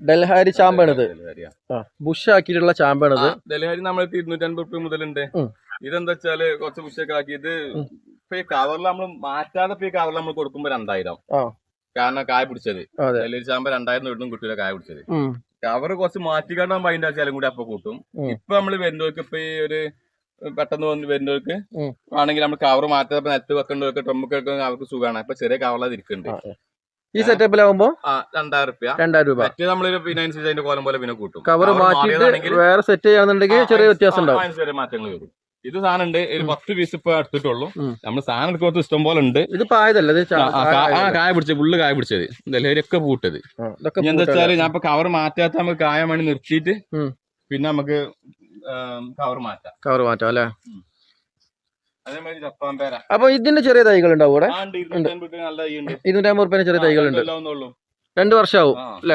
ഡൽഹാരി ചാമ്പാണിത്. Bush ആക്കിയിട്ടുള്ള ചാമ്പാണിത്. ഡൽഹാരി നമ്മൾ 250 മുതലുണ്ട്. ഇതെന്താ വെച്ചാല് കുറച്ച് ബുഷൊക്കെ ആക്കിയത് ഇപ്പൊ ഈ കവറിൽ നമ്മൾ മാറ്റാതെ ഇപ്പൊ ഈ കവറിൽ നമ്മൾ കൊടുക്കുമ്പോ 2000. കാരണം കായ പിടിച്ചത് ഡൽഹാരി ചാമ്പ 2000 ഇടും കിട്ടൂല കായ പിടിച്ചത്. കവറ് കുറച്ച് മാറ്റിക്കാണ്ടാകുമ്പോ അതിന്റെ ആച്ചാലും കൂടി അപ്പൊ കൂട്ടും. ഇപ്പൊ നമ്മള് വരുന്നവർക്ക് ഇപ്പൊ ഈ ഒരു പെട്ടെന്ന് വന്ന് വരുന്നവർക്ക് ആണെങ്കിൽ നമ്മൾ കവർ മാറ്റാതെ നിലത്ത് വെക്കേണ്ടവർക്ക് ട്രമ്മൊക്കെ അവർക്ക് സുഖമാണ്. ഇപ്പൊ ചെറിയ കവറിലത് ഇരിക്കുന്നുണ്ട്. ഈ സെറ്റപ്പിലാവുമ്പോ 2000 രൂപ. മറ്റേ നമ്മള് ഫിനാൻസ് അതിന്റെ കോലം പോലെ പിന്നെ കൂട്ടും. കവർ മാറ്റിയിട്ട് വേറെ സെറ്റ് ചെയ്യാന്നുണ്ടെങ്കിൽ ചെറിയ വ്യത്യാസം ഉണ്ടാവും. ചെറിയ മാറ്റങ്ങൾ വരും. ഇത് സാധനം ഉണ്ട്. ഒരു 10 പീസ് ഇപ്പൊ എടുത്തിട്ടുള്ളൂ. നമ്മൾ സാധനം എടുക്കുന്നത് ഇഷ്ടം പോലെ ഉണ്ട്. ഇത് പായതല്ലേ? കായ പിടിച്ചത് ഫുള്ള് കായ പിടിച്ചത് ഡൽഹാരി ഒക്കെ പൂട്ടത്. എന്താ വെച്ചാല് ഞാൻ ഇപ്പൊ കവർ മാറ്റാത്ത നമുക്ക് കായ വേണ്ടി നിർത്തിയിട്ട് പിന്നെ നമുക്ക് കവർ മാറ്റാം അല്ലെ? അതേമാതിരി ജപ്പാൻ പേര. അപ്പൊ ഇതിന്റെ ചെറിയ തൈകൾ ഉണ്ടാവും ഇവിടെ. 250 ചെറിയ തൈകളുണ്ട്. 2 വർഷമാവും.